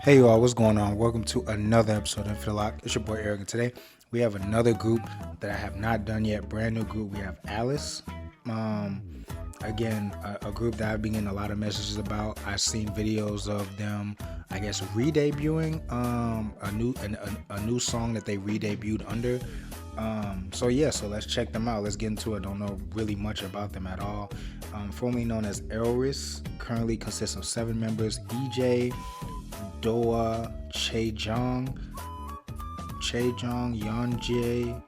Hey y'all, what's going on? Welcome to another episode of Elocke. It's your boy Eric, and today we have another group that I have not done yet. Brand new group. We have Alice. Again, a group that I've been getting a lot of messages about. I've seen videos of them, I guess, re-debuting a new song that they re-debuted under. So let's check them out. Let's get into it. Don't know really much about them at all. Formerly known as Elocke, currently consists of 7 members: EJ, Doa, Chaejong, Yeonjae,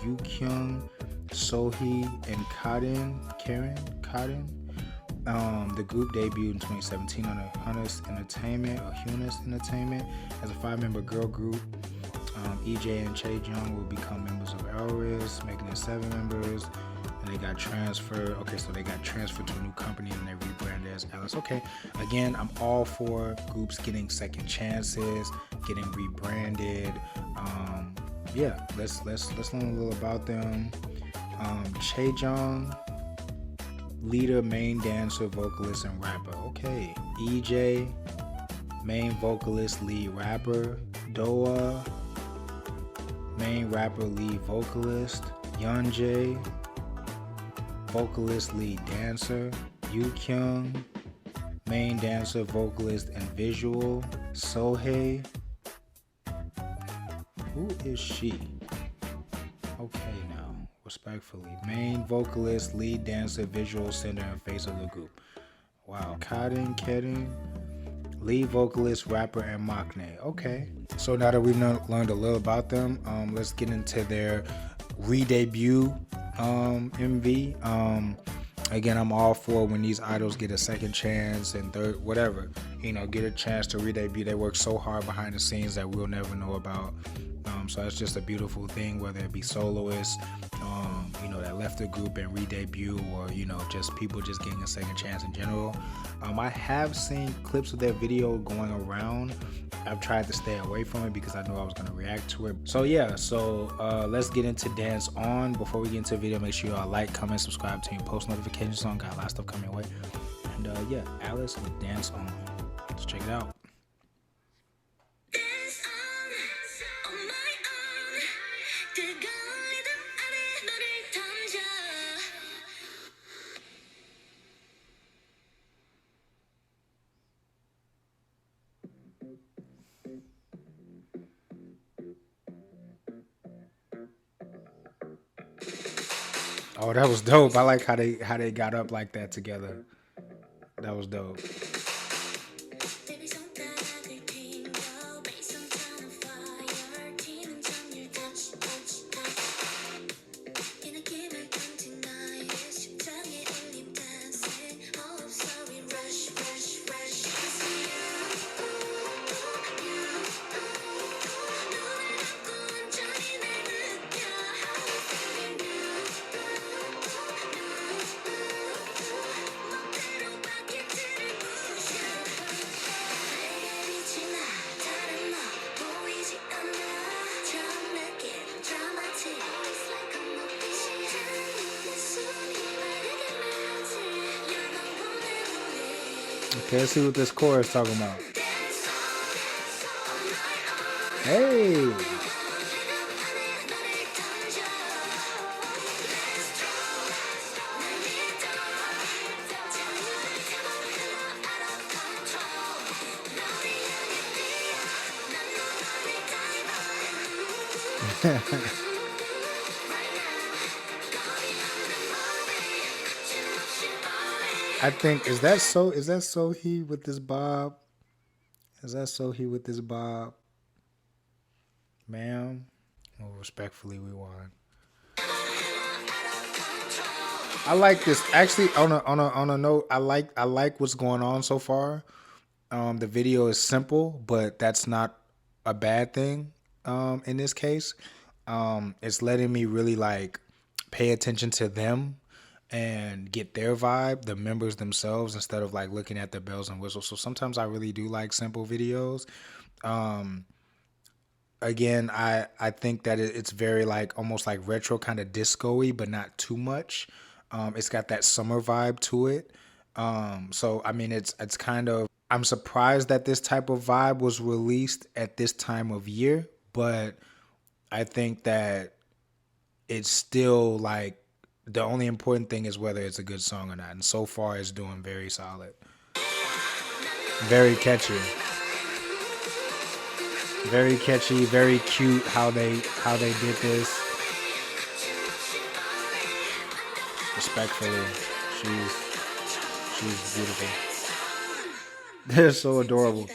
Yukyung, Sohee, and Karen. The group debuted in 2017 under Hunus Entertainment as a 5-member girl group. EJ and Chaejong will become members of Elocke, making it 7 members. And they got transferred. Okay, so they got transferred to a new company and they rebranded as Alice. Okay, again, I'm all for groups getting second chances, getting rebranded. Let's learn a little about them. Chaejong, leader, main dancer, vocalist, and rapper. Okay, EJ, main vocalist, lead rapper. Doa, main rapper, lead vocalist. Yeonjae, vocalist, lead dancer. Yukyung, main dancer, vocalist, and visual. Sohee, who is she? Okay, now, respectfully, main vocalist, lead dancer, visual, center, and face of the group. Wow. Karen, lead vocalist, rapper, and maknae. Okay, so now that we've learned a little about them, let's get into their re-debut MV. Again, I'm all for when these idols get a second chance and third, whatever, get a chance to re-debut. They work so hard behind the scenes that we'll never know about. So that's just a beautiful thing, whether it be soloists, that left the group and re-debut, or just people just getting a second chance in general. I have seen clips of that video going around. I've tried to stay away from it because I know I was going to react to it. So let's get into Dance On. Before we get into the video, make sure y'all like, comment, subscribe, turn your post notifications on. Got a lot of stuff coming your way. And Alice with Dance On. Let's check it out. Oh, that was dope. I like how they got up like that together. That was dope. Okay, let's see what this chorus talking about. Hey! I think is that Sohee with this bob? Is that Sohee with this bob? Ma'am? Well, respectfully, we won. I like this. Actually, on a note, I like what's going on so far. The video is simple, but that's not a bad thing. In this case, it's letting me really pay attention to them and get their vibe, the members themselves, instead of looking at the bells and whistles. So sometimes I really do like simple videos. Again, I think that it's very almost retro, kind of disco-y, but not too much. It's got that summer vibe to it. So I mean, it's kind of I'm surprised that this type of vibe was released at this time of year, but I think that it's still like the only important thing is whether it's a good song or not. And so far, it's doing very solid, very catchy, very cute. How they did this. Respectfully, she's beautiful. They're so adorable.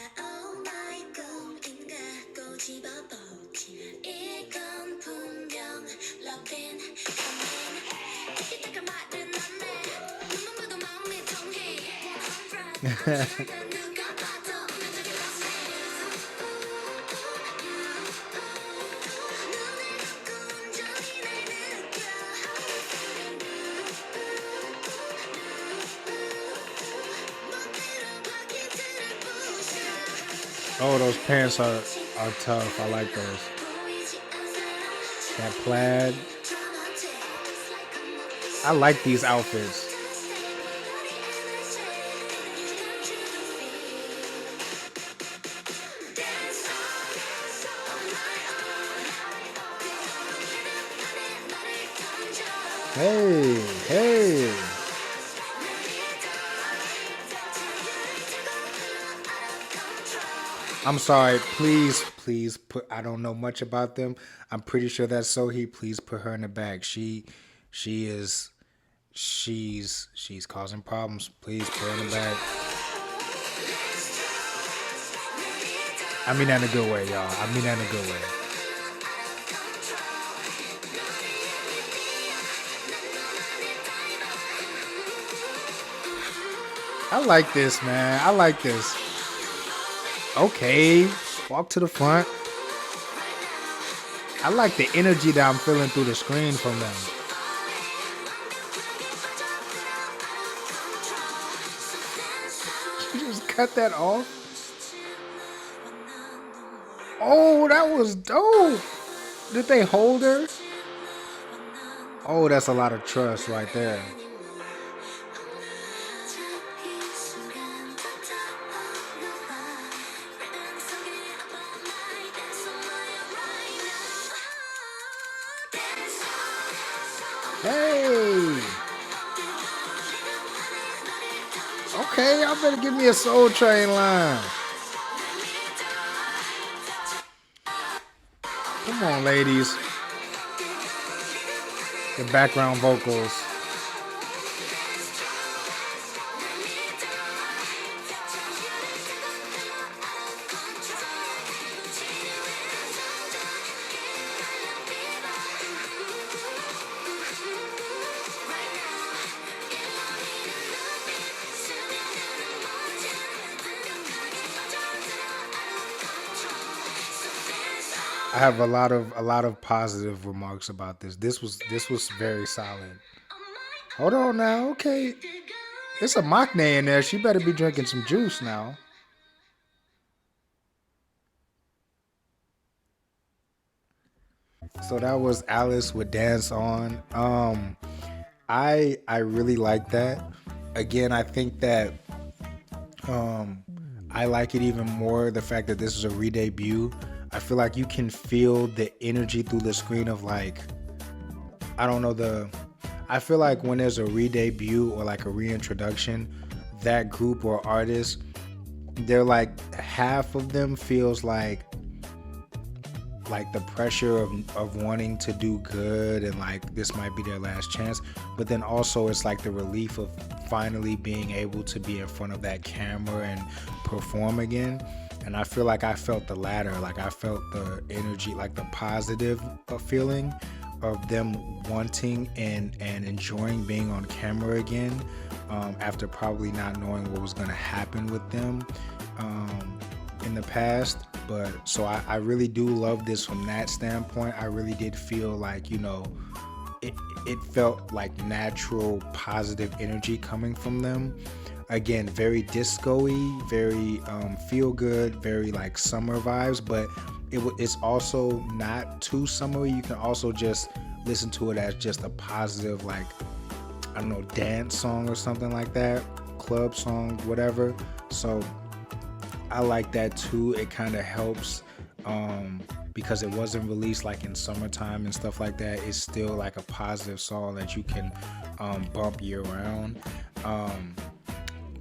Oh, those pants are tough. I like those. That plaid. I like these outfits. Hey, hey. I'm sorry. Please put. I don't know much about them. I'm pretty sure that's Sohee. Please put her in the bag. She is, she's causing problems. Please put her in the bag. I mean that in a good way, y'all. I mean that in a good way. I like this, man. I like this. Okay, walk to the front. I like the energy that I'm feeling through the screen from them. You just cut that off. Oh, that was dope. Did they hold her? Oh, that's a lot of trust right there. Hey. Okay, y'all better give me a Soul Train line. Come on, ladies. The background vocals. I have a lot of positive remarks about this. This was very solid. Hold on now, okay. It's a Maknae in there. She better be drinking some juice now. So that was Alice with Dance On. I really like that. Again, I think that um I like it even more the fact that this is a re-debut. I feel like you can feel the energy through the screen of like I don't know the I feel like when there's a re-debut or like a reintroduction, that group or artist, they're like half of them feels like the pressure of wanting to do good and like this might be their last chance, but then also it's like the relief of finally being able to be in front of that camera and perform again. And I feel like I felt the latter. Like I felt the energy, like the positive feeling of them wanting and enjoying being on camera again, after probably not knowing what was going to happen with them in the past. But so I really do love this from that standpoint. I really did feel like, it felt like natural positive energy coming from them. Again, very disco-y, very feel good, very like summer vibes, but it's also not too summery. You can also just listen to it as just a positive, like, I don't know, dance song or something like that, club song, whatever. So I like that too. It kind of helps because it wasn't released like in summertime and stuff like that. It's still like a positive song that you can bump year round.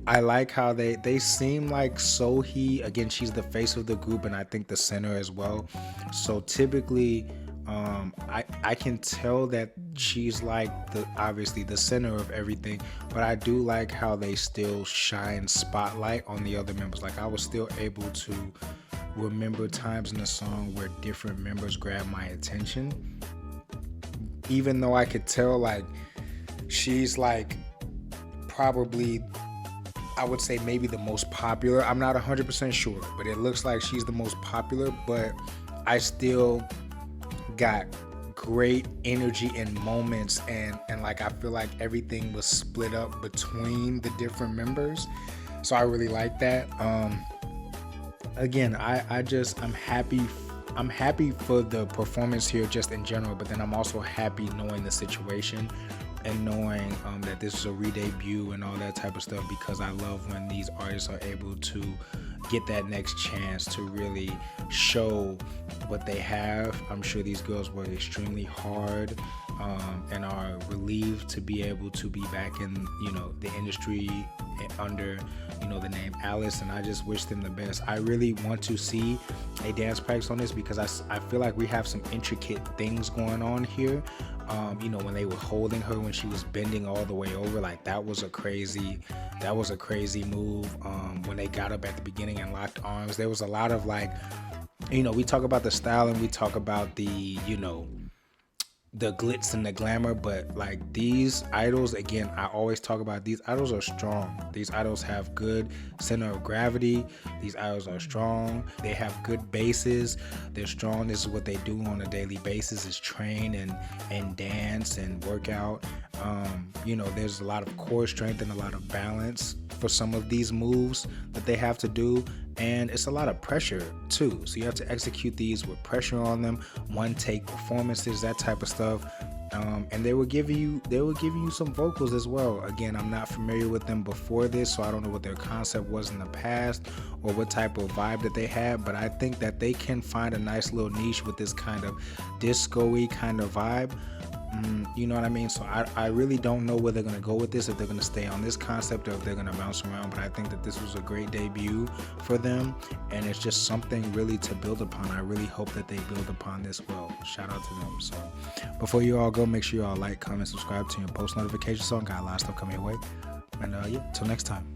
I like how they seem like Sohee, again, she's the face of the group and I think the center as well. So typically I can tell that she's like obviously the center of everything, but I do like how they still shine spotlight on the other members. Like I was still able to remember times in the song where different members grabbed my attention, even though I could tell like she's like probably, I would say maybe the most popular. I'm not 100% sure, but it looks like she's the most popular, but I still got great energy and moments, and like I feel like everything was split up between the different members, so I really like that. Again, I'm happy for the performance here just in general, but then I'm also happy knowing the situation and knowing that this is a re-debut and all that type of stuff, because I love when these artists are able to get that next chance to really show what they have. I'm sure these girls work extremely hard and are relieved to be able to be back in, you know, the industry under, you know, the name Alice, and I just wish them the best. I really want to see a dance practice on this because I feel like we have some intricate things going on here. You know, when they were holding her when she was bending all the way over, like that was a crazy move. When they got up at the beginning and locked arms, there was a lot of like, you know, we talk about the style and we talk about the, you know, the glitz and the glamour, but like these idols, again, I always talk about these idols are strong. These idols have good center of gravity. These idols are strong. They have good bases. They're strong. This is what they do on a daily basis, is train and dance and work out. You know, there's a lot of core strength and a lot of balance for some of these moves that they have to do, and it's a lot of pressure too, so you have to execute these with pressure on them, one take performances, that type of stuff. And they will give you some vocals as well. Again, I'm not familiar with them before this, so I don't know what their concept was in the past or what type of vibe that they had, but I think that they can find a nice little niche with this kind of disco-y kind of vibe. You know what I mean? So I really don't know where they're going to go with this, if they're going to stay on this concept or if they're going to bounce around, but I think that this was a great debut for them, and it's just something really to build upon. I really hope that they build upon this well. Shout out to them. So before you all go, make sure you all like, comment, subscribe to your post notifications, so I got a lot of stuff coming your way. And yeah, till next time.